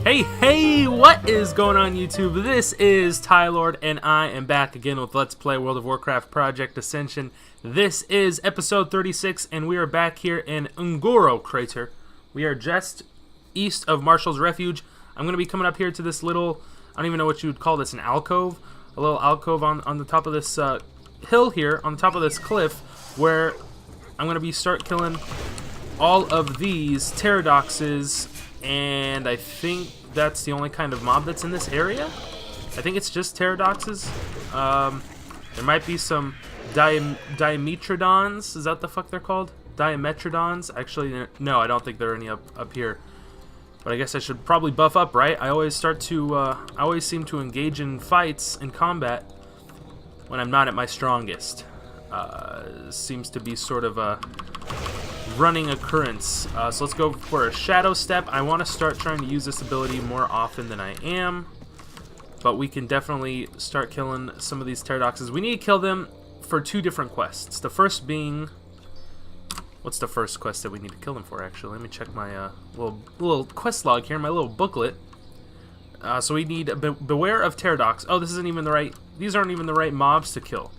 Hey, what is going on YouTube? This is Tylord, and I am back again with Let's Play World of Warcraft Project Ascension. This is episode 36, and we are back here in Ungoro Crater. We are just east of Marshall's Refuge. I'm going to be coming up here to this little, I don't even know what you would call this, an alcove? A little alcove on the top of this hill here, on the top of this cliff, where I'm going to be start killing all of these pterodoxes, and I think that's the only kind of mob that's in this area. I think it's just pterodoxes. There might be some dimetrodons. Is that what the fuck they're called? Dimetrodons? Actually, no, I don't think there are any up here. But I guess I should probably buff up, right? I always seem to engage in fights in combat when I'm not at my strongest. Seems to be sort of a running occurrence. So let's go for a shadow step. I want to start trying to use this ability more often than I am, but we can definitely start killing some of these pterodoxes. We need to kill them for two different quests. The first being, what's the first quest that we need to kill them for? Actually, let me check my little quest log here, my little booklet. So we need beware of pterodox. Oh, this isn't even the right. These aren't even the right mobs to kill.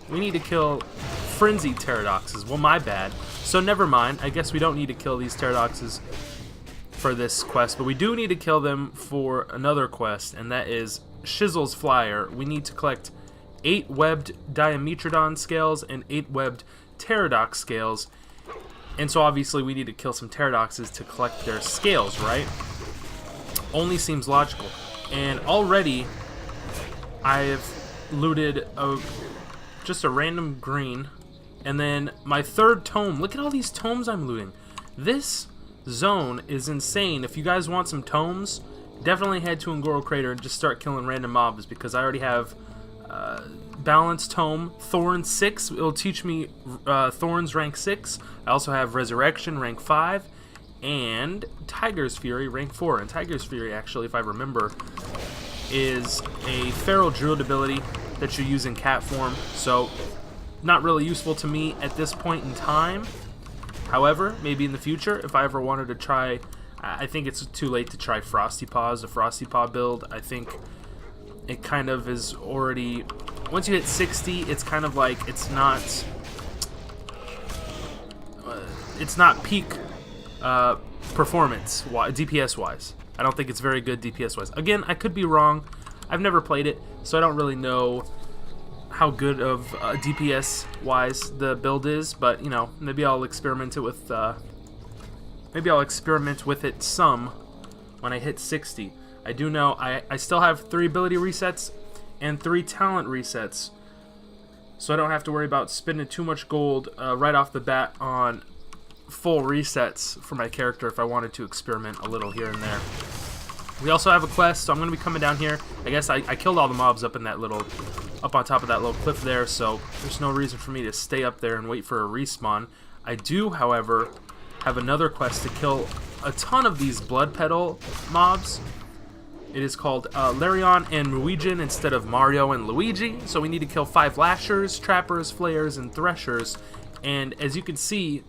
We need to kill frenzied pterodoxes. Well, my bad. So never mind. I guess we don't need to kill these pterodoxes for this quest, but we do need to kill them for another quest, and that is Shizzle's Flyer. We need to collect 8 webbed Dimetrodon scales and 8 webbed pterodox scales, and so obviously we need to kill some pterodoxes to collect their scales, right? Only seems logical. And already I've looted just a random green, and then my third tome. Look at all these tomes I'm looting. This zone is insane. If you guys want some tomes, definitely head to Ungoro Crater and just start killing random mobs, because I already have Balance Tome, Thorn 6. It'll teach me Thorns rank 6. I also have Resurrection rank 5, and Tiger's Fury rank 4. And Tiger's Fury, actually, if I remember, is a Feral Druid ability that you use in cat form, so not really useful to me at this point in time. However, maybe in the future, if I ever wanted to try, I think it's too late to try Frosty Paws, the Frosty Paw build. I think it kind of is already, once you hit 60, it's kind of like, it's not peak performance DPS wise. I don't think it's very good DPS wise. Again, I could be wrong. I've never played it, so I don't really know how good of DPS wise the build is, but you know, maybe I'll experiment it with some when I hit 60. I do know I still have 3 ability resets and 3 talent resets, so I don't have to worry about spending too much gold right off the bat on full resets for my character if I wanted to experiment a little here and there. We also have a quest, so I'm going to be coming down here. I guess I killed all the mobs up on top of that little cliff there, so there's no reason for me to stay up there and wait for a respawn. I do, however, have another quest to kill a ton of these blood petal mobs. It is called Larion and Ruijin instead of Mario and Luigi. So we need to kill 5 lashers, trappers, flayers, and threshers. And as you can see,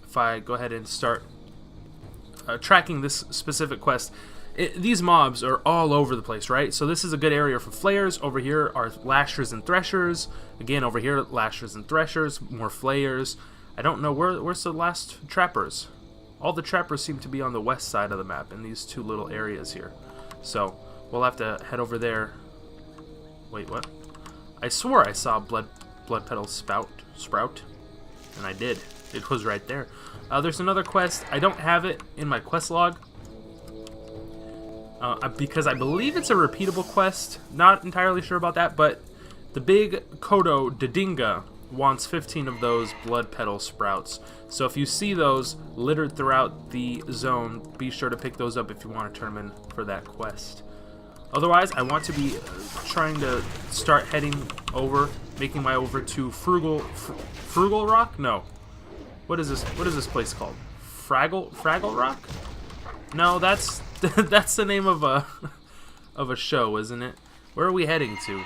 if I go ahead and start tracking this specific quest, these mobs are all over the place, right? So this is a good area for flayers. Over here are lashers and threshers. Again, over here, lashers and threshers, more flayers. I don't know, where's the last trappers? All the trappers seem to be on the west side of the map in these 2 little areas here. So we'll have to head over there. Wait, what? I swore I saw blood petal sprout, and I did. It was right there. There's another quest. I don't have it in my quest log, because I believe it's a repeatable quest. Not entirely sure about that, but the big Kodo Didinga wants 15 of those blood petal sprouts. So if you see those littered throughout the zone, be sure to pick those up if you want to turn them in for that quest. Otherwise, I want to be trying to start heading over, making my way over to Frugal Rock? No. What is this place called? Fraggle Rock? No, that's that's the name of a show, isn't it? Where are we heading to?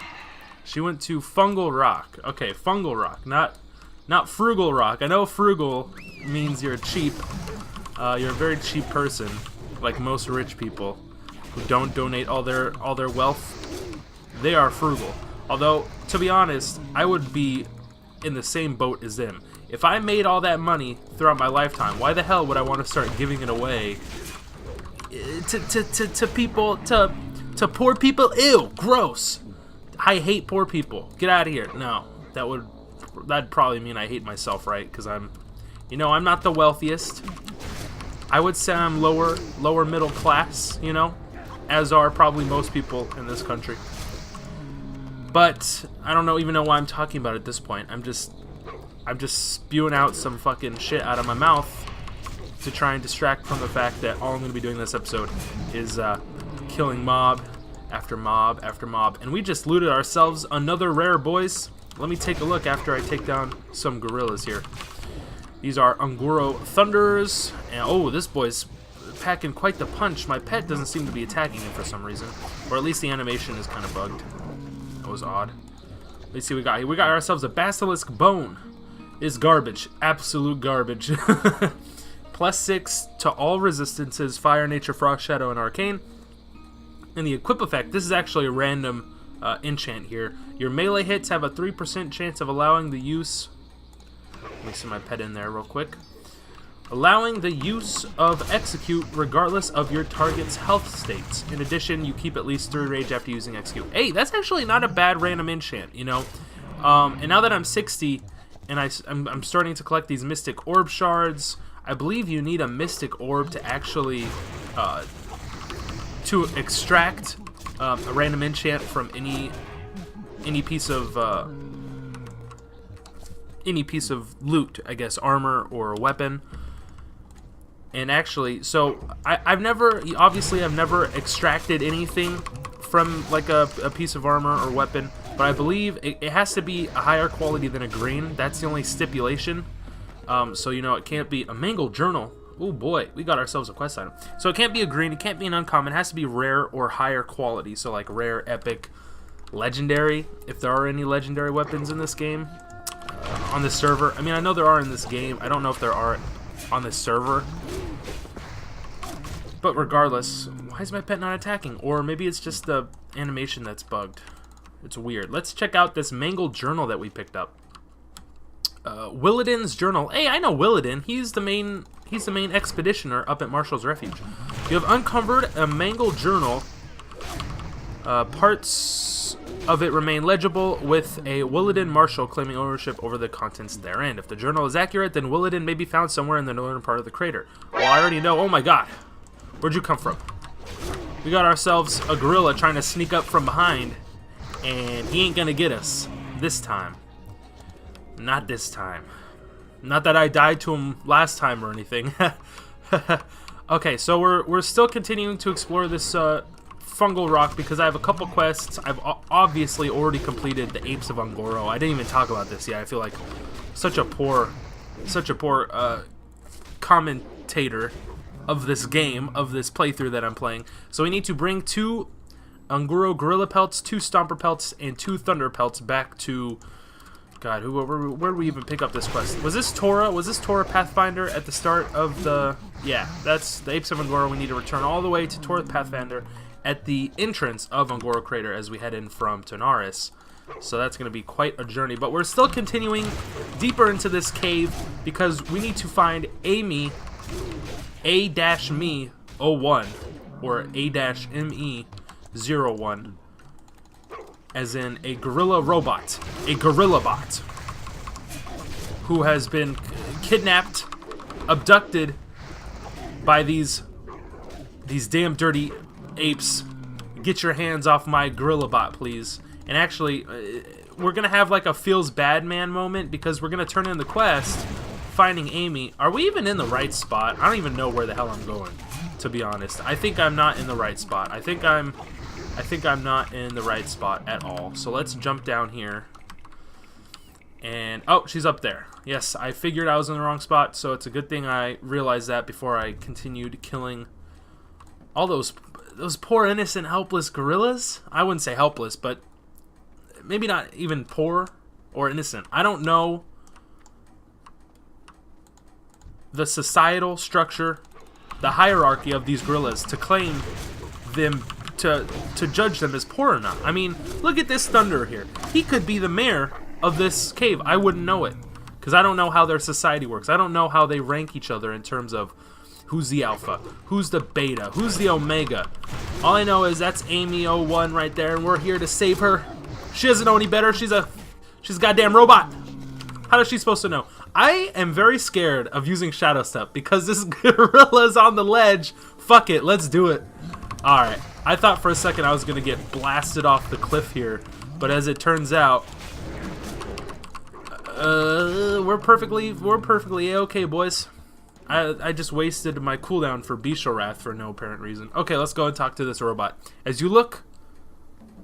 She went to Fungal Rock. Okay, Fungal Rock, not Frugal Rock. I know frugal means you're cheap. You're a very cheap person. like most rich people who don't donate all their wealth. They are frugal. Although, to be honest, I would be in the same boat as them. If I made all that money throughout my lifetime, why the hell would I want to start giving it away to people, to poor people? Ew, gross. I hate poor people. Get out of here. No, that'd probably mean I hate myself, right? Because I'm not the wealthiest. I would say I'm lower middle class, as are probably most people in this country. But I don't even know why I'm talking about it at this point. I'm just spewing out some fucking shit out of my mouth to try and distract from the fact that all I'm going to be doing this episode is killing mob after mob after mob. And we just looted ourselves another rare, boys. Let me take a look after I take down some gorillas here. These are Ungoro Thunders. And oh, this boy's packing quite the punch. My pet doesn't seem to be attacking him for some reason. Or at least the animation is kind of bugged. That was odd. Let's see what we got here. We got ourselves a Basilisk Bone. It's garbage. Absolute garbage. +6 to all resistances, Fire, Nature, Frost, Shadow, and Arcane. And the equip effect, this is actually a random enchant here. Your melee hits have a 3% chance of allowing the use... Let me see my pet in there real quick. Allowing the use of Execute regardless of your target's health states. In addition, you keep at least 3 rage after using Execute. Hey, that's actually not a bad random enchant, And now that I'm 60 and I'm starting to collect these Mystic Orb shards, I believe you need a Mystic Orb to actually to extract a random enchant from any piece of loot, I guess, armor or weapon. And actually, so I've never extracted anything from like a piece of armor or weapon, but I believe it has to be a higher quality than a green. That's the only stipulation. So it can't be a mangled journal. Oh boy, we got ourselves a quest item. So it can't be a green, it can't be an uncommon, it has to be rare or higher quality. So like rare, epic, legendary, if there are any legendary weapons in this game. On this server. I mean, I know there are in this game. I don't know if there are on this server. But regardless, why is my pet not attacking? Or maybe it's just the animation that's bugged. It's weird. Let's check out this mangled journal that we picked up. Willadin's journal. Hey, I know Willadin. He's the main expeditioner up at Marshall's Refuge. You have uncovered a mangled journal. Parts of it remain legible, with a Willadin Marshal claiming ownership over the contents therein. If the journal is accurate, then Willadin may be found somewhere in the northern part of the crater. Well, I already know. Oh my god. Where'd you come from? We got ourselves a gorilla trying to sneak up from behind, and he ain't gonna get us this time. Not this time. Not that I died to him last time or anything. Okay, so we're still continuing to explore this fungal rock because I have a couple quests. I've obviously already completed the Apes of Ungoro. I didn't even talk about this yet. I feel like such a poor commentator of this game, of this playthrough that I'm playing. So we need to bring 2 Ungoro Gorilla Pelts, 2 Stomper Pelts, and 2 Thunder Pelts back to... God, where did we even pick up this quest? Was this Tora? Was this Tora Pathfinder at the start of the... Yeah, that's the Apes of Ungoro. We need to return all the way to Tora Pathfinder at the entrance of Ungoro Crater as we head in from Tonaris. So that's going to be quite a journey. But we're still continuing deeper into this cave because we need to find A-Me 01 or A-ME01, as in a gorilla robot, a gorilla bot who has been kidnapped, abducted by these damn dirty apes. Get your hands off my gorilla bot, please. And actually, we're gonna have like a feels bad man moment because we're gonna turn in the quest finding Amy. Are we even in the right spot? I don't even know where the hell I'm going, to be honest. I think I'm not in the right spot. I think I'm not in the right spot at all. So let's jump down here. And oh, she's up there. Yes, I figured I was in the wrong spot, so it's a good thing I realized that before I continued killing all those poor, innocent, helpless gorillas. I wouldn't say helpless, but maybe not even poor or innocent. I don't know the societal structure the hierarchy of these gorillas to claim them, to judge them as poor or not. I mean, look at this Thunderer here. He could be the mayor of this cave. I wouldn't know it, because I don't know how their society works. I don't know how they rank each other in terms of who's the alpha, who's the beta, who's the omega. All I know is that's Amy01 right there, and we're here to save her. She doesn't know any better. She's a goddamn robot. How is she supposed to know? I am very scared of using Shadow Step because this gorilla's on the ledge. Fuck it, let's do it. Alright, I thought for a second I was going to get blasted off the cliff here, but as it turns out, we're perfectly A-okay, boys. I just wasted my cooldown for Bestial Wrath for no apparent reason. Okay, let's go and talk to this robot. As you look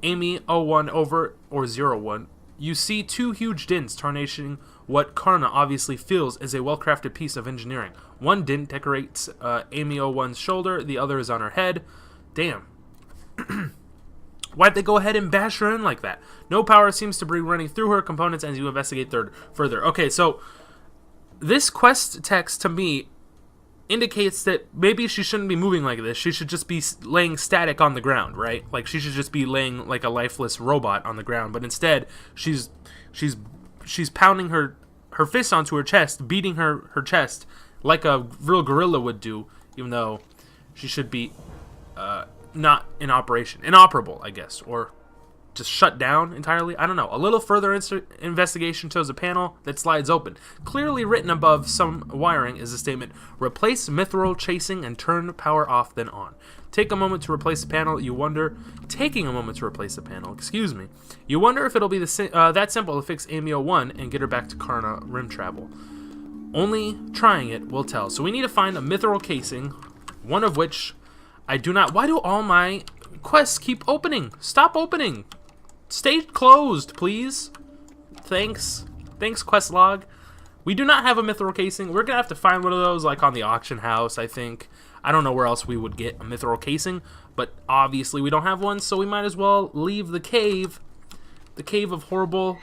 Amy01 over, or 01, you see two huge dints tarnishing what Karna obviously feels is a well-crafted piece of engineering. One dint decorates Amy01's shoulder, the other is on her head. Damn. Why'd they go ahead and bash her in like that? No power seems to be running through her components as you investigate further. Okay, so this quest text to me indicates that maybe she shouldn't be moving like this. She should just be laying static on the ground, right? Like she should just be laying like a lifeless robot on the ground. But instead, she's pounding her fist onto her chest, beating her chest like a real gorilla would do, even though she should be not in operation, inoperable, I guess, or just shut down entirely. I don't know. A little further investigation shows a panel that slides open. Clearly written above some wiring is a statement: replace mithril chasing and turn power off then on. Taking a moment to replace the panel, you wonder if it'll be that simple to fix Amy01 and get her back to Karna rim travel. Only trying it will tell. So we need to find a mithril casing, one of which I do not. Why do all my quests keep opening? Stop opening. Stay closed, please. Thanks, quest log. We do not have a mithril casing. We're gonna have to find one of those, like on the auction house, I think. I don't know where else we would get a mithril casing, but obviously we don't have one, so we might as well leave the cave of horrible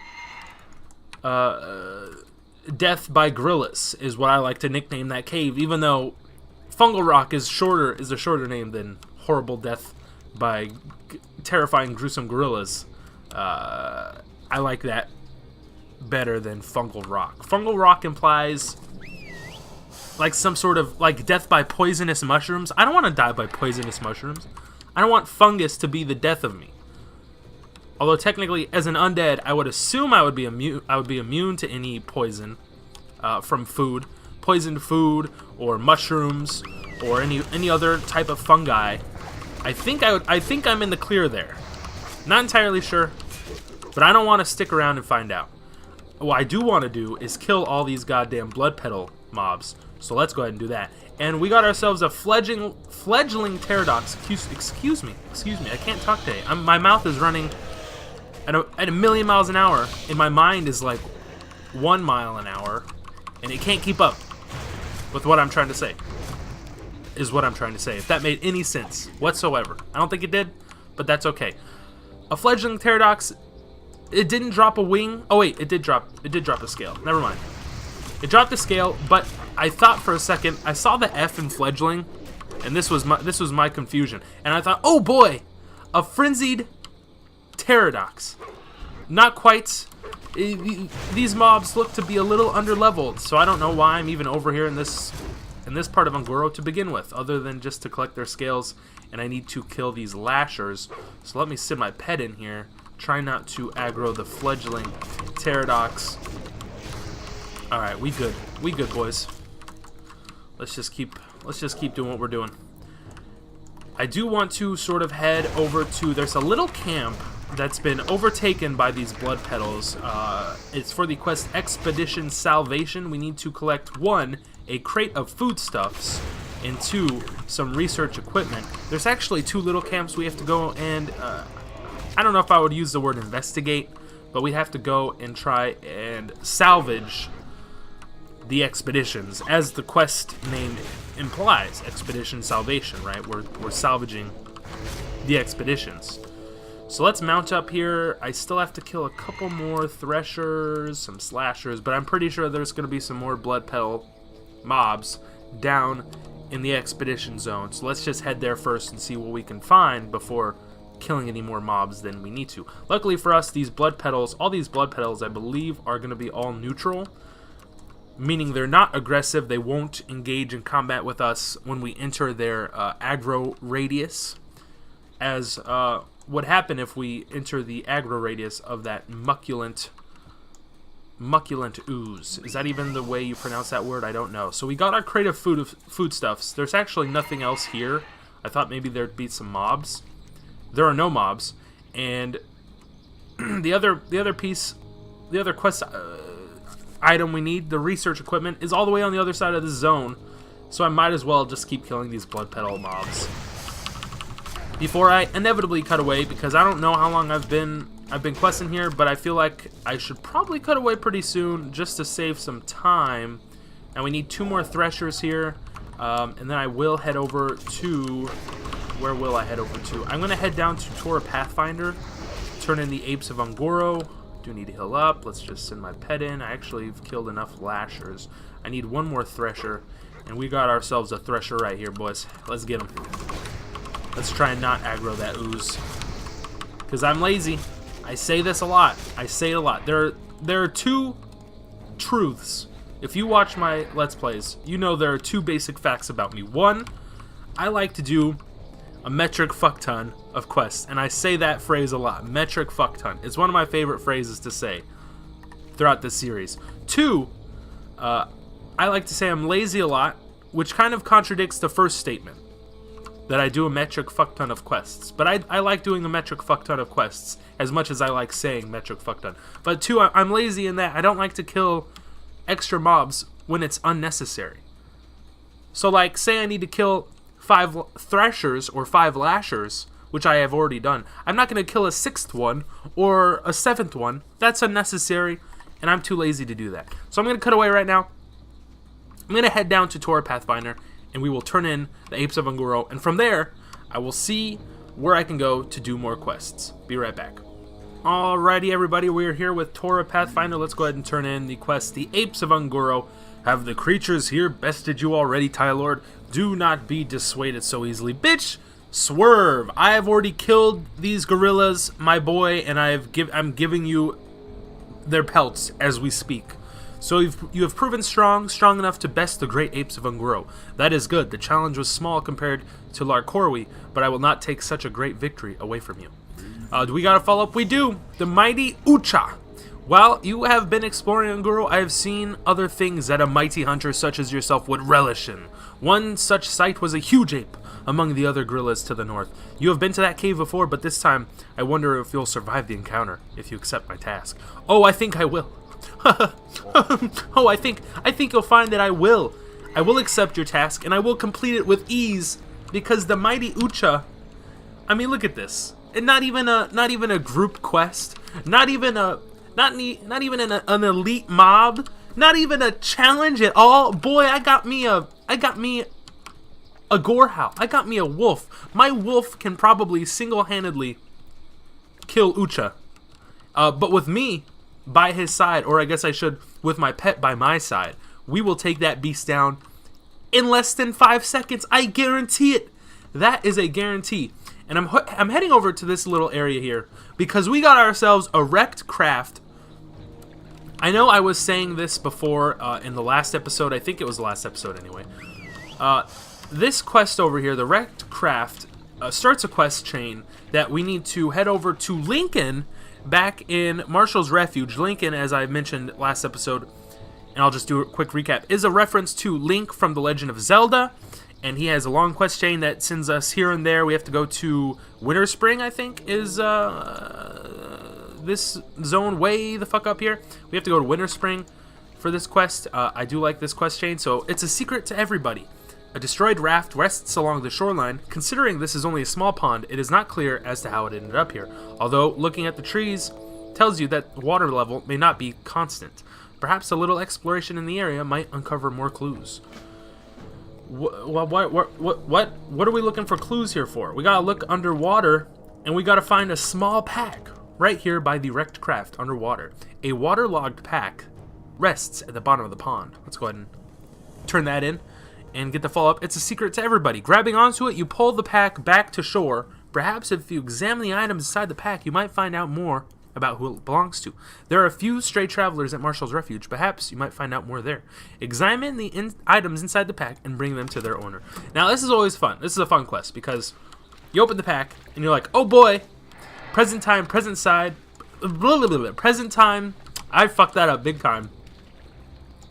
death by gorillas is what I like to nickname that cave, even though Fungal Rock is a shorter name than horrible death by terrifying, gruesome gorillas. I like that better than Fungal Rock. Fungal Rock implies like some sort of like death by poisonous mushrooms. I don't want to die by poisonous mushrooms. I don't want fungus to be the death of me. Although technically, as an undead, I would assume I would be immune to any poison from food, poisoned food, or mushrooms, or any other type of fungi. I think I'm in the clear there. Not entirely sure, but I don't want to stick around and find out. What I do want to do is kill all these goddamn blood petal mobs. So let's go ahead and do that. And we got ourselves a fledgling pterodox. Excuse me. I can't talk today. My mouth is running at a million miles an hour, and my mind is like 1 mile an hour, and it can't keep up with what I'm trying to say. Is what I'm trying to say. If that made any sense whatsoever. I don't think it did, but that's okay. A fledgling pterodox. It didn't drop a wing. Oh wait, it did drop a scale. Never mind. It dropped a scale, but I thought for a second I saw the F in fledgling, and this was my confusion. And I thought, oh boy, a frenzied pterodox. Not quite. These mobs look to be a little underleveled, so I don't know why I'm even over here in this part of Ungoro to begin with, other than just to collect their scales. And I need to kill these lashers. So let me sit my pet in here. Try not to aggro the fledgling pterodox. Alright, we good. We good, boys. Let's just keep doing what we're doing. I do want to sort of head over to, there's a little camp that's been overtaken by these blood petals. It's for the quest Expedition Salvation. We need to collect 1, a crate of foodstuffs, and 2, some research equipment. There's actually 2 little camps we have to go and I don't know if I would use the word investigate, but we have to go and try and salvage the expeditions, as the quest name implies. Expedition Salvation, right? We're salvaging the expeditions. So let's mount up here. I still have to kill a couple more threshers, some slashers, but I'm pretty sure there's going to be some more blood petal mobs down in the expedition zone. So let's just head there first and see what we can find before killing any more mobs than we need to. Luckily for us, these blood petals, all these blood petals, I believe, are going to be all neutral, meaning they're not aggressive. They won't engage in combat with us when we enter their aggro radius, as would happen if we enter the aggro radius of that mucculent ooze. Is that even the way you pronounce that word? I don't know. So we got our crate of foodstuffs. There's actually nothing else here. I thought maybe there'd be some mobs. There are no mobs, and the other quest item we need, the research equipment, is all the way on the other side of the zone. So I might as well just keep killing these blood petal mobs before I inevitably cut away, because I don't know how long I've been questing here, but I feel like I should probably cut away pretty soon just to save some time. And we need 2 more threshers here, and then I will head over to... Where will I head over to? I'm going to head down to Tora Pathfinder, turn in the Apes of Ungoro. Do need to heal up. Let's just send my pet in. I actually have killed enough lashers. I need 1 more thresher, and we got ourselves a thresher right here, boys. Let's get him. Let's try and not aggro that ooze, because I'm lazy. I say this a lot. I say it a lot. There are 2 truths. If you watch my Let's Plays, you know there are 2 basic facts about me. 1, I like to do a metric fuckton of quests, and I say that phrase a lot. Metric fuckton. It's one of my favorite phrases to say throughout this series. 2, I like to say I'm lazy a lot, which kind of contradicts the first statement, that I do a metric fuckton of quests. But I like doing a metric fuckton of quests as much as I like saying metric fuckton. But 2, I'm lazy in that I don't like to kill extra mobs when it's unnecessary. So like, say I need to kill 5 threshers or 5 lashers, which I have already done. I'm not going to kill a 6th one or a 7th one. That's unnecessary, and I'm too lazy to do that. So I'm going to cut away right now. I'm going to head down to Tora Pathfinder, and we will turn in the Apes of Ungoro, and from there, I will see where I can go to do more quests. Be right back. Alrighty, everybody, we are here with Tora Pathfinder. Let's go ahead and turn in the quest, the Apes of Ungoro. Have the creatures here bested you already, Tylord? Do not be dissuaded so easily. Bitch, swerve. I have already killed these gorillas, my boy, and I'm giving you their pelts as we speak. So you have proven strong enough to best the great Apes of Ungoro. That is good. The challenge was small compared to Larkorwi, but I will not take such a great victory away from you. Do we got a follow-up? We do. The mighty Ucha. While you have been exploring Ungoro, I have seen other things that a mighty hunter such as yourself would relish in. One such sight was a huge ape among the other gorillas to the north. You have been to that cave before, but this time I wonder if you'll survive the encounter if you accept my task. Oh, I think I will. Oh, I think you'll find that I will. I will accept your task, and I will complete it with ease, because the mighty Ucha. I mean, look at this. And not even a group quest. Not even an elite mob. Not even a challenge at all. Boy, I got me a gorehound. I got me a wolf. My wolf can probably single-handedly kill Ucha. But with me by his side, or I guess I should, with my pet by my side, we will take that beast down in less than 5 seconds. I guarantee it. That is a guarantee. And I'm heading over to this little area here because we got ourselves a wrecked craft. I know I was saying this before in the last episode. I think it was the last episode anyway. This quest over here, the wrecked craft, starts a quest chain that we need to head over to Lincoln back in Marshall's Refuge. Lincoln, as I mentioned last episode, and I'll just do a quick recap, is a reference to Link from The Legend of Zelda. And he has a long quest chain that sends us here and there. We have to go to Winter Spring, I think, is this zone way the fuck up here. We have to go to Winter Spring for this quest. I do like this quest chain, so it's a secret to everybody. A destroyed raft rests along the shoreline. Considering this is only a small pond, it is not clear as to how it ended up here. Although, looking at the trees tells you that water level may not be constant. Perhaps a little exploration in the area might uncover more clues. What are we looking for clues here for? We gotta look underwater, and we gotta find a small pack right here by the wrecked craft underwater. A waterlogged pack rests at the bottom of the pond. Let's go ahead and turn that in. and get the follow-up. It's a secret to everybody. Grabbing onto it, you pull the pack back to shore. Perhaps if you examine the items inside the pack, you might find out more about who it belongs to. There are a few stray travelers at Marshall's Refuge. Perhaps you might find out more there. Examine the items inside the pack and bring them to their owner. Now, this is always fun. This is a fun quest because you open the pack and you're like, oh boy, present time, present side, present time. I fucked that up big time.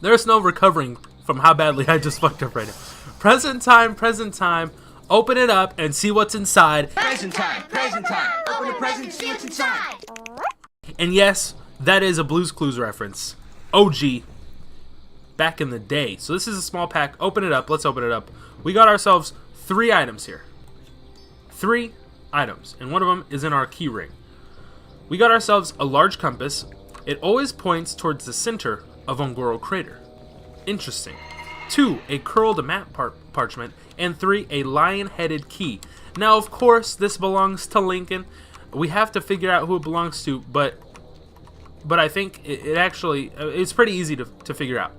There's no recovering from how badly I just fucked up right now. Present time. Open it up and see what's inside. Present time. Open the present, see what's inside. And yes, that is a Blue's Clues reference. OG. Back in the day. So this is a small pack. Open it up. Let's open it up. We got ourselves 3 items here. 3 items. And one of them is in our key ring. We got ourselves a large compass. It always points towards the center of Ongoro Crater. Interesting. 2, a curled map parchment. And 3, a lion-headed key. Now, of course, this belongs to Lincoln. We have to figure out who it belongs to, but I think it actually, it's pretty easy to figure out.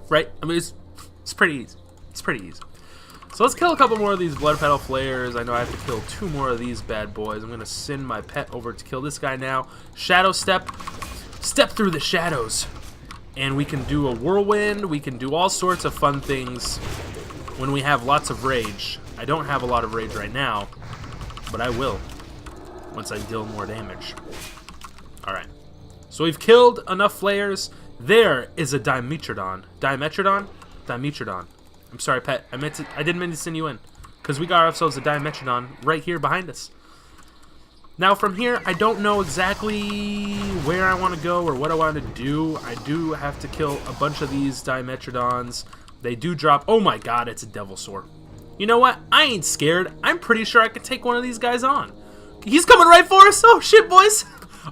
Right? I mean, it's pretty easy. It's pretty easy. So let's kill a couple more of these blood petal flares. I know I have to kill 2 more of these bad boys. I'm going to send my pet over to kill this guy now. Shadow step. Step through the shadows. And we can do a whirlwind. We can do all sorts of fun things when we have lots of rage. I don't have a lot of rage right now, but I will once I deal more damage. Alright. So we've killed enough flares. There is a Dimetrodon. Dimetrodon. I'm sorry, pet. I didn't mean to send you in. Because we got ourselves a Dimetrodon right here behind us. Now from here, I don't know exactly where I want to go or what I want to do. I do have to kill a bunch of these Dimetrodons. They do drop. Oh my god, it's a Devilsaur. You know what? I ain't scared. I'm pretty sure I could take one of these guys on. He's coming right for us. Oh shit, boys.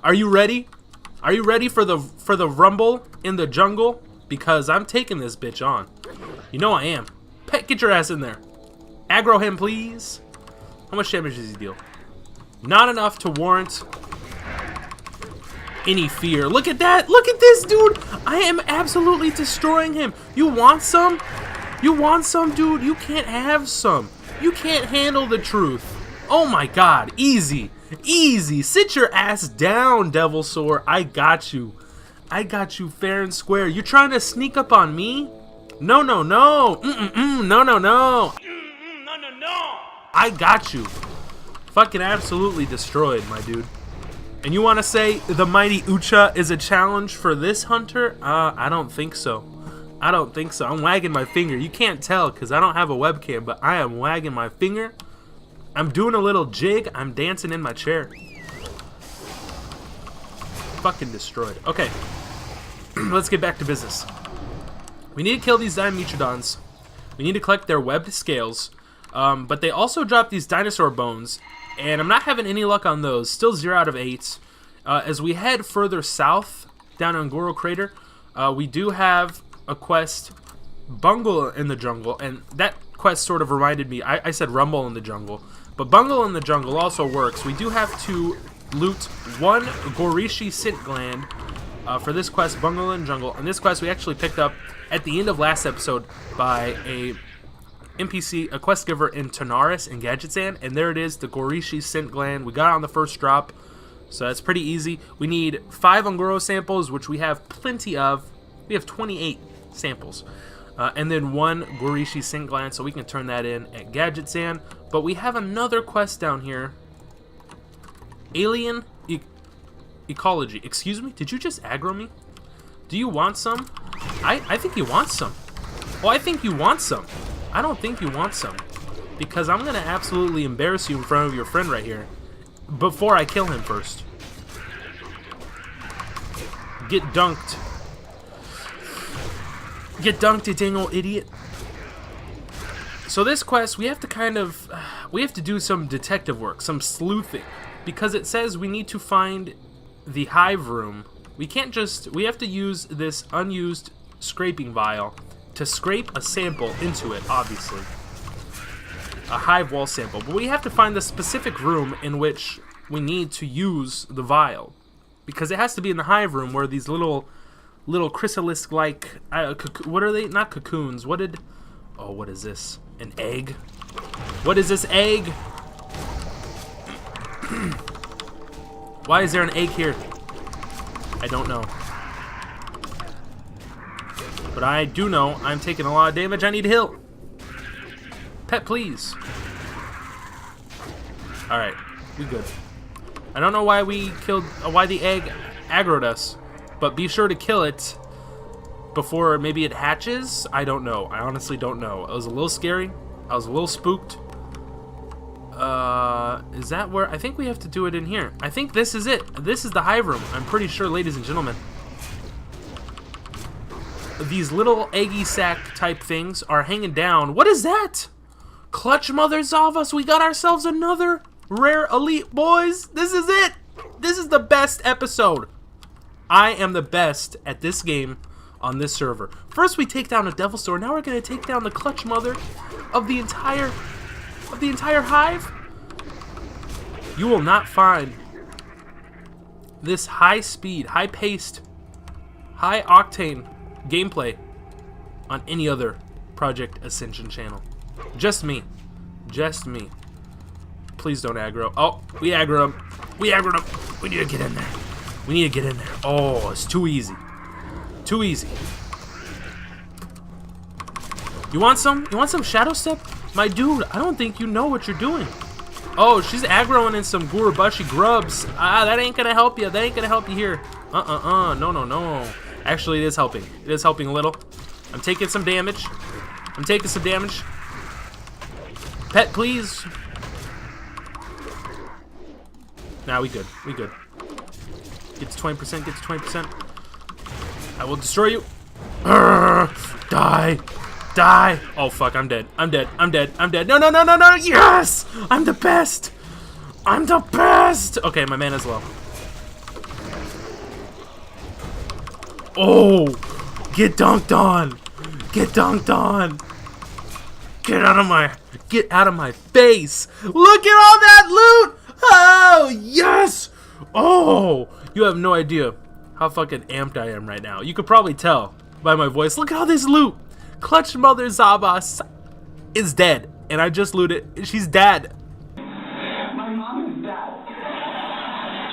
Are you ready? Are you ready for the rumble in the jungle? Because I'm taking this bitch on. You know I am. Pet, get your ass in there. Aggro him, please. How much damage does he deal? Not enough to warrant any fear. Look at that. Look at this, dude. I am absolutely destroying him. You want some? You want some, dude? You can't have some. You can't handle the truth. Oh my god. Easy. Easy. Sit your ass down, Devilsaur. I got you. I got you fair and square. You're trying to sneak up on me? No, no, no. No, no, no. No, no, no. I got you. Fucking absolutely destroyed, my dude. And you want to say the mighty Ucha is a challenge for this hunter? I don't think so. I don't think so. I'm wagging my finger. You can't tell because I don't have a webcam, but I am wagging my finger. I'm doing a little jig. I'm dancing in my chair. Fucking destroyed. Okay. Let's get back to business. We need to kill these Dimetrodons. We need to collect their webbed scales. But they also drop these dinosaur bones. And I'm not having any luck on those. Still 0 out of 8. As we head further south, down on Ongoro Crater, we do have a quest, Bungle in the Jungle. And that quest sort of reminded me, I said Rumble in the Jungle. But Bungle in the Jungle also works. We do have to loot 1 Gorishi Scent Gland for this quest, Bungle in the Jungle. And this quest we actually picked up at the end of last episode by a NPC, a quest giver in Tanaris in Gadgetzan, and there it is, the Gorishi Scent Gland. We got it on the first drop, so that's pretty easy. We need 5 Ongoro samples, which we have plenty of. We have 28 samples. And then 1 Gorishi Scent Gland, so we can turn that in at Gadgetzan. But we have another quest down here. Alien Ecology. Excuse me? Did you just aggro me? Do you want some? I think you want some. Oh, I think you want some. I don't think you want some. Because I'm going to absolutely embarrass you in front of your friend right here. Before I kill him first. Get dunked. Get dunked, you dang old idiot. So this quest, we have to do some detective work, some sleuthing. Because it says we need to find the hive room. We have to use this unused scraping vial to scrape a sample into it, obviously. A hive wall sample. But we have to find the specific room in which we need to use the vial. Because it has to be in the hive room where these little chrysalis-like, what are they? Not cocoons. Oh, what is this? An egg? What is this egg? Why is there an egg here? I don't know. But I do know I'm taking a lot of damage. I need a heal. Pet, please. Alright, we good. I don't know why why the egg aggroed us, but be sure to kill it before maybe it hatches. I don't know. I honestly don't know. It was a little scary. I was a little spooked. Is that where? I think we have to do it in here. I think this is it. This is the hive room. I'm pretty sure, ladies and gentlemen. These little eggy sack type things are hanging down. What is that? Clutch Mother Zavas. We got ourselves another rare elite, boys. This is it. This is the best episode. I am the best at this game on this server. First we take down a Devil Store. Now we're going to take down the Clutch Mother of the entire hive. You will not find this high speed, high paced, high octane gameplay on any other Project Ascension channel. Just me. Just me. Please don't aggro. Oh, we aggro him. We aggroed him. We need to get in there. We need to get in there. Oh, it's too easy. Too easy. You want some? You want some Shadow Step? My dude, I don't think you know what you're doing. Oh, she's aggroing in some Gurubashi grubs. Ah, that ain't gonna help you. That ain't gonna help you here. No, no, no. Actually, it is helping. It is helping a little. I'm taking some damage. I'm taking some damage. Pet, please. Nah, we good. We good. Get to 20%. Get to 20%. I will destroy you. Urgh, die. Die. Oh, fuck. I'm dead. I'm dead. I'm dead. I'm dead. No, no, no, no, no. Yes! I'm the best. I'm the best. Okay, my mana's low. Oh, get dunked on. Get dunked on. Get out of my face. Look at all that loot. Oh, yes. Oh, you have no idea how fucking amped I am right now. You could probably tell by my voice. Look at all this loot. Clutch Mother Zabas is dead, and I just looted. She's dead. My mom is dead.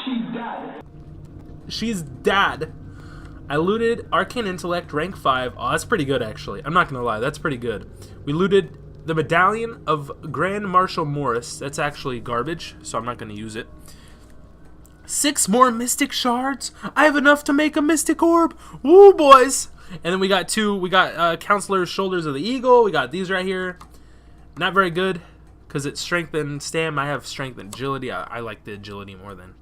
She's dead. She's dead. I looted Arcane Intellect rank 5. Oh, that's pretty good, actually. I'm not gonna lie, that's pretty good. We looted the Medallion of Grand Marshal Morris. That's actually garbage, so I'm not gonna use it. 6 more Mystic Shards. I have enough to make a Mystic Orb. Woo, boys. And then we got Counselor's Shoulders of the Eagle. We got these right here. Not very good, because it's Strength and Stam. I have Strength and Agility. I like the Agility more than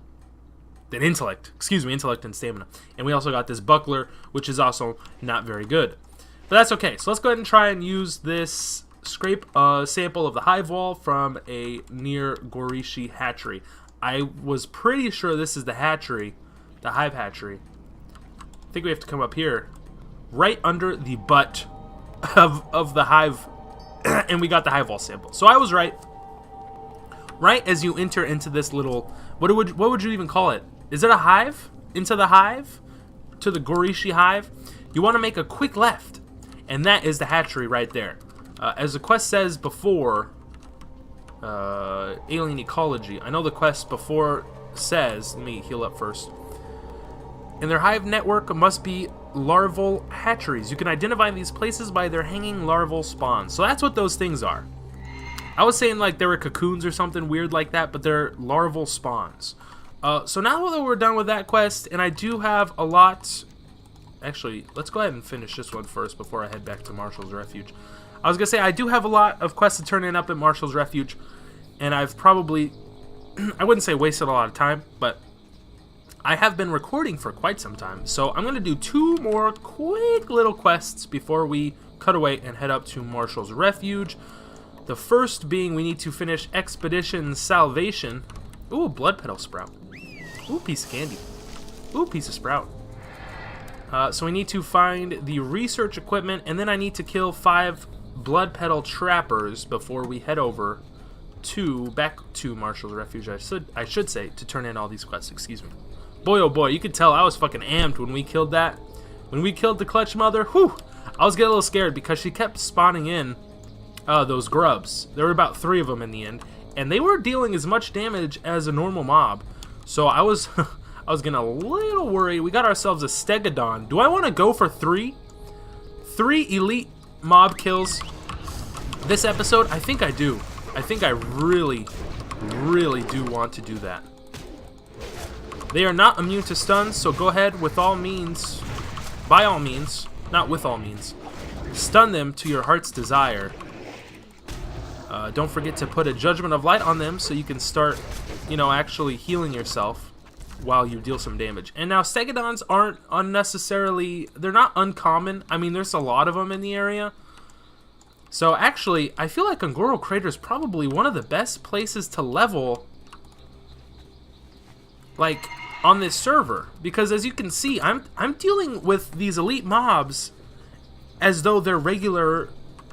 Intellect. Excuse me, Intellect and Stamina. And we also got this Buckler, which is also not very good. But that's okay. So let's go ahead and try and use this scrape sample of the hive wall from a near Gorishi hatchery. I was pretty sure this is the hatchery, the hive hatchery. I think we have to come up here, right under the butt of the hive, and we got the hive wall sample. So I was right. Right as you enter into this little, what would you even call it? Is it a hive? Into the hive? To the Gorishi hive? You want to make a quick left, and that is the hatchery right there. As the quest says before, alien ecology. I know the quest before says, let me heal up first. In their hive network must be larval hatcheries. You can identify these places by their hanging larval spawns. So that's what those things are. I was saying like they were cocoons or something weird like that, but they're larval spawns. So now that we're done with that quest, and I do have a lot... Actually, let's go ahead and finish this one first before I head back to Marshall's Refuge. I was going to say, I do have a lot of quests to turn in up at Marshall's Refuge, and I've probably, I wouldn't say wasted a lot of time, but I have been recording for quite some time. So I'm going to do 2 more quick little quests before we cut away and head up to Marshall's Refuge. The first being we need to finish Expedition Salvation. Ooh, Blood Petal Sprout. Ooh, piece of candy. Ooh, piece of Sprout. So we need to find the research equipment, and then I need to kill 5 Blood Petal Trappers before we head over back to Marshall's Refuge, I should say, to turn in all these quests. Excuse me. Boy, oh boy, you could tell I was fucking amped when we killed that. When we killed the Clutch Mother, whew, I was getting a little scared because she kept spawning in those grubs. There were about 3 of them in the end, and they were dealing as much damage as a normal mob. So I was I was getting a little worried. We got ourselves a Stegodon. Do I want to go for 3? 3 elite mob kills this episode? I think I do. I think I really, really do want to do that. They are not immune to stuns, so go ahead with all means, by all means, not with all means, stun them to your heart's desire. Don't forget to put a Judgment of Light on them so you can start, you know, actually healing yourself while you deal some damage. And now Stegodons aren't unnecessarily, they're not uncommon. I mean, there's a lot of them in the area. So actually, I feel like Un'Goro Crater is probably one of the best places to level, like, on this server. Because as you can see, I'm dealing with these elite mobs as though they're regular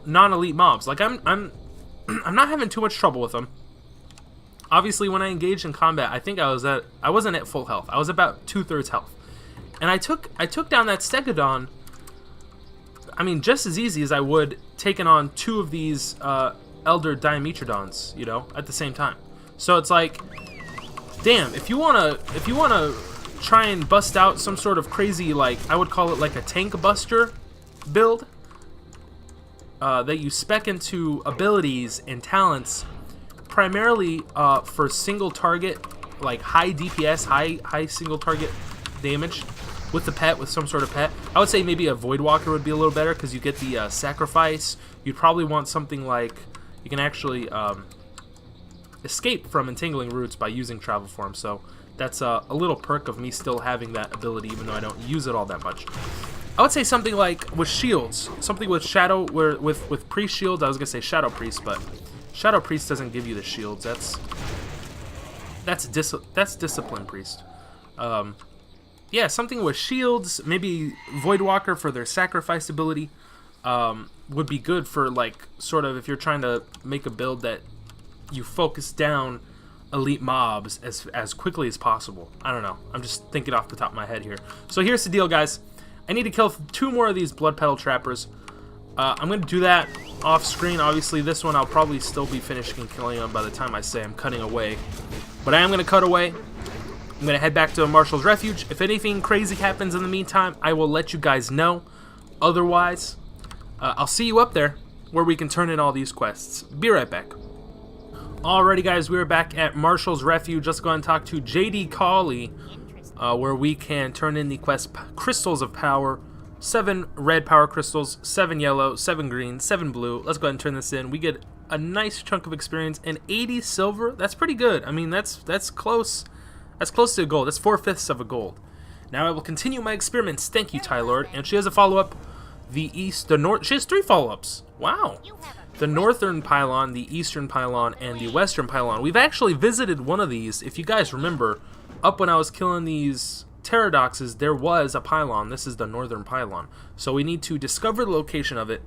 non-elite mobs. Like, I'm not having too much trouble with them. Obviously, when I engaged in combat, I think I wasn't at full health. I was about 2/3 health. And I took down that Stegodon, I mean, just as easy as I would taking on 2 of these Elder Dimetrodons, you know, at the same time. So it's like, damn, if you wanna try and bust out some sort of crazy, like, I would call it like a tank buster build, that you spec into abilities and talents primarily for single target, like high DPS, high single target damage with the pet, with some sort of pet. I would say maybe a Voidwalker would be a little better because you get the sacrifice. You'd probably want something like you can actually escape from entangling roots by using travel form. So that's a little perk of me still having that ability, even though I don't use it all that much. I would say something like with shields, something with shadow, with priest shields. I was gonna say shadow priest, but shadow priest doesn't give you the shields. That's discipline priest. Yeah, something with shields, maybe Voidwalker for their sacrifice ability, would be good for, like, sort of if you're trying to make a build that you focus down elite mobs as quickly as possible. I don't know. I'm just thinking off the top of my head here. So here's the deal, guys. I need to kill 2 more of these Blood Petal Trappers. I'm going to do that off screen. Obviously, this one I'll probably still be finishing killing them by the time I say I'm cutting away. But I am going to cut away. I'm going to head back to Marshall's Refuge. If anything crazy happens in the meantime, I will let you guys know. Otherwise, I'll see you up there where we can turn in all these quests. Be right back. Alrighty, guys, we're back at Marshall's Refuge. Let's go ahead and talk to JD Cawley, where we can turn in the quest Crystals of Power. 7 red power crystals, 7 yellow, 7 green, 7 blue. Let's go ahead and turn this in. We get a nice chunk of experience and 80 silver. That's pretty good. I mean, that's close. That's close to a gold. That's 4/5 of a gold. Now I will continue my experiments. Thank you, Ty Lord. And she has a follow-up. The north. She has 3 follow-ups. Wow. The northern pylon, the eastern pylon, and the western pylon. We've actually visited one of these. If you guys remember, up when I was killing these pterodoxes, there was a pylon. This is the northern pylon. So we need to discover the location of it,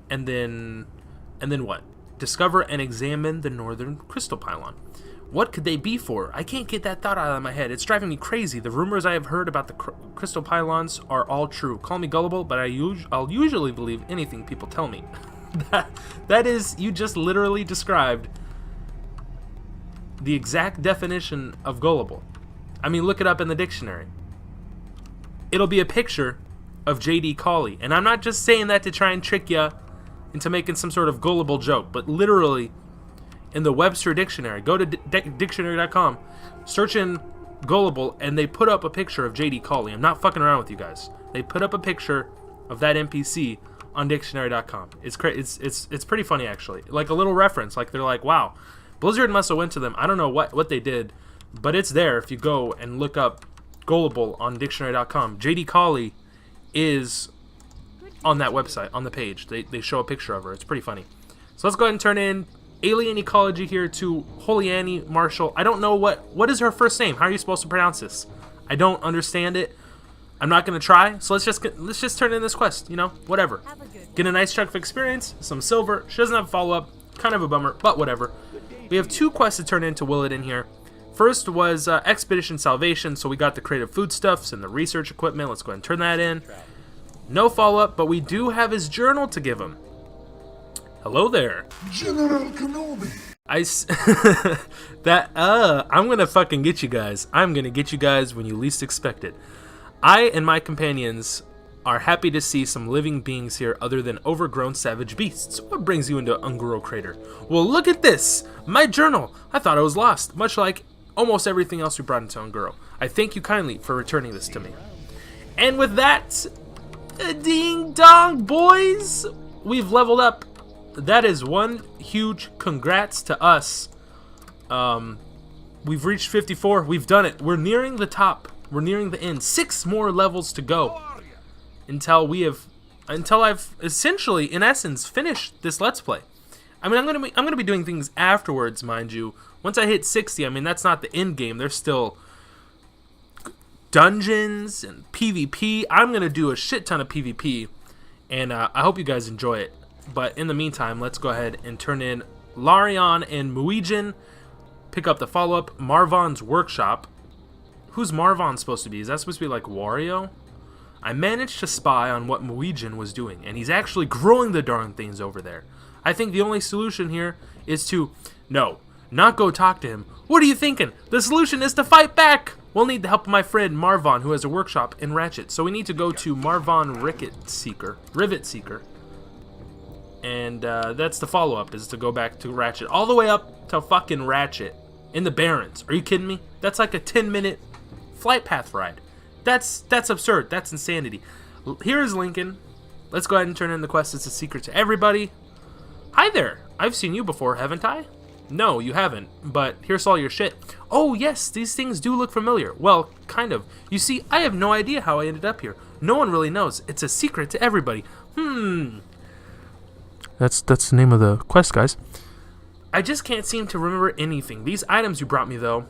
and then what? Discover and examine the northern crystal pylon. What could they be for? I can't get that thought out of my head. It's driving me crazy. The rumors I have heard about the crystal pylons are all true. Call me gullible, but I'll usually believe anything people tell me. that is, you just literally described the exact definition of gullible. I mean, look it up in the dictionary. It'll be a picture of JD Cawley. And I'm not just saying that to try and trick you into making some sort of gullible joke, but literally in the Webster Dictionary, go to dictionary.com, search in gullible, and they put up a picture of JD Cawley. I'm not fucking around with you guys. They put up a picture of that NPC on dictionary.com. It's pretty funny, actually. Like a little reference. Like they're like, wow, Blizzard must have went to them. I don't know what they did, but it's there if you go and look up gullible on dictionary.com. JD Cawley is on that website, on the page. They show a picture of her. It's pretty funny. So let's go ahead and turn in Alien Ecology here to Holy Annie Marshall. I don't know what is her first name. How are you supposed to pronounce this? I don't understand it. I'm not gonna try. So let's just turn in this quest. You know, whatever. Get a nice chunk of experience, some silver. She doesn't have a follow-up. Kind of a bummer, but whatever. We have 2 quests to turn in to will it in here. First was Expedition Salvation, so we got the creative foodstuffs and the research equipment. Let's go ahead and turn that in. No follow-up, but we do have his journal to give him. Hello there. General Kenobi. I'm gonna fucking get you guys. I'm gonna get you guys when you least expect it. I and my companions are happy to see some living beings here other than overgrown savage beasts. What brings you into Unguro Crater? Well, look at this! My journal! I thought I was lost, much like almost everything else we brought into Unguro. I thank you kindly for returning this to me. And with that, ding dong, boys! We've leveled up. That is one huge congrats to us. We've reached 54. We've done it. We're nearing the top. We're nearing the end. 6 more levels to go until I've essentially, in essence, finished this Let's Play. I mean, I'm gonna be doing things afterwards, mind you. Once I hit 60, I mean, that's not the end game. There's still dungeons and PvP. I'm gonna do a shit ton of PvP, and I hope you guys enjoy it. But in the meantime, let's go ahead and turn in Larion and Muijin. Pick up the follow-up, Marvon's Workshop. Who's Marvon supposed to be? Is that supposed to be like Wario? I managed to spy on what Muijin was doing, and he's actually growing the darn things over there. I think the only solution here is to, no, not go talk to him. What are you thinking? The solution is to fight back! We'll need the help of my friend Marvon, who has a workshop in Ratchet. So we need to go to Marvon Rivet Seeker. And that's the follow-up, is to go back to Ratchet. All the way up to fucking Ratchet in the Barrens. Are you kidding me? That's like a 10-minute flight path ride. That's absurd. That's insanity. Here's Lincoln. Let's go ahead and turn in the quest. It's a secret to everybody. Hi there. I've seen you before, haven't I? No, you haven't. But here's all your shit. Oh, yes, these things do look familiar. Well, kind of. You see, I have no idea how I ended up here. No one really knows. It's a secret to everybody. That's the name of the quest, guys. I just can't seem to remember anything. These items you brought me, though,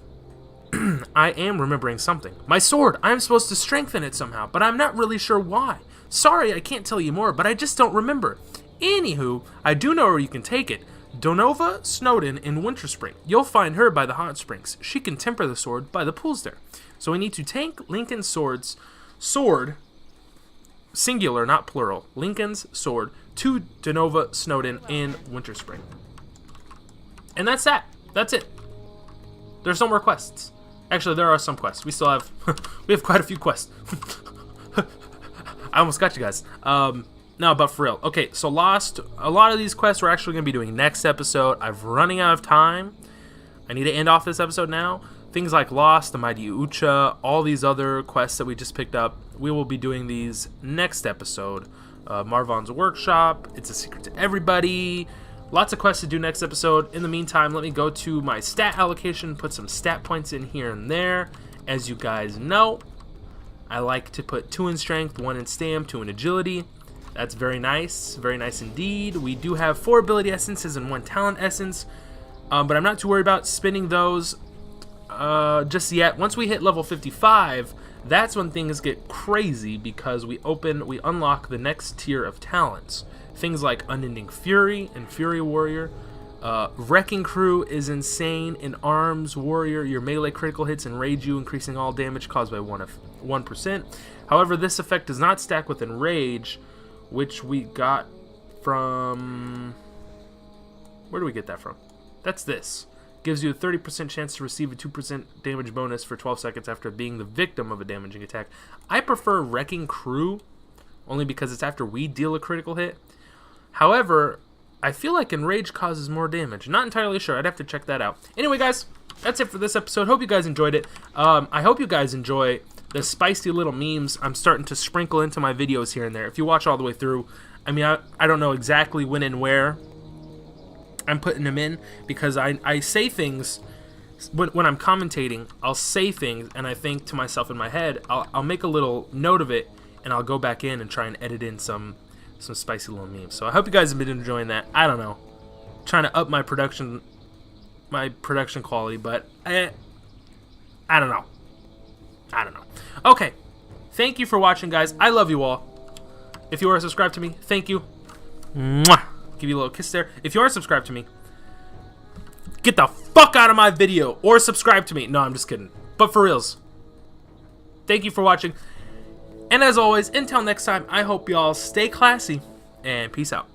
I am remembering something. My sword! I'm supposed to strengthen it somehow, but I'm not really sure why. Sorry, I can't tell you more, but I just don't remember. Anywho, I do know where you can take it. Donova Snowden in Winter Spring. You'll find her by the hot springs. She can temper the sword by the pools there. So we need to take Lincoln's sword, singular, not plural, Lincoln's sword to Donova Snowden in Winter Spring. And that's that. That's it. There's no more quests. Actually, there are some quests. We still have we have quite a few quests. I almost got you guys. No, but for real. Okay, so Lost, a lot of these quests we're actually going to be doing next episode. I'm running out of time. I need to end off this episode now. Things like Lost, the Mighty Ucha, all these other quests that we just picked up, we will be doing these next episode. Marvon's Workshop, It's a Secret to Everybody. Lots of quests to do next episode. In the meantime, let me go to my stat allocation, put some stat points in here and there. As you guys know, I like to put 2 in strength, 1 in stam, 2 in agility. That's very nice indeed. We do have 4 ability essences and 1 talent essence, but I'm not too worried about spending those just yet. Once we hit level 55, that's when things get crazy, because we unlock the next tier of talents. Things like Unending Fury and Fury Warrior. Wrecking Crew is insane. In Arms Warrior, your melee critical hits enrage you, increasing all damage caused by 1%. However, this effect does not stack with Enrage, which we got from... Where do we get that from? That's this. Gives you a 30% chance to receive a 2% damage bonus for 12 seconds after being the victim of a damaging attack. I prefer Wrecking Crew, only because it's after we deal a critical hit. However, I feel like Enrage causes more damage. Not entirely sure. I'd have to check that out. Anyway, guys, that's it for this episode. Hope you guys enjoyed it. I hope you guys enjoy the spicy little memes I'm starting to sprinkle into my videos here and there. If you watch all the way through, I mean, I don't know exactly when and where I'm putting them in, because I say things when I'm commentating. I'll say things and I think to myself in my head, I'll make a little note of it, and I'll go back in and try and edit in some spicy little memes. So I hope you guys have been enjoying that. I don't know, trying to up my production quality, but I don't know. Okay, thank you for watching, guys. I love you all. If you are subscribed to me, thank you. Mwah. Give you a little kiss there. If you aren't subscribed to me, get the fuck out of my video, or subscribe to me. No, I'm just kidding. But for reals, thank you for watching. And as always, until next time, I hope y'all stay classy, and peace out.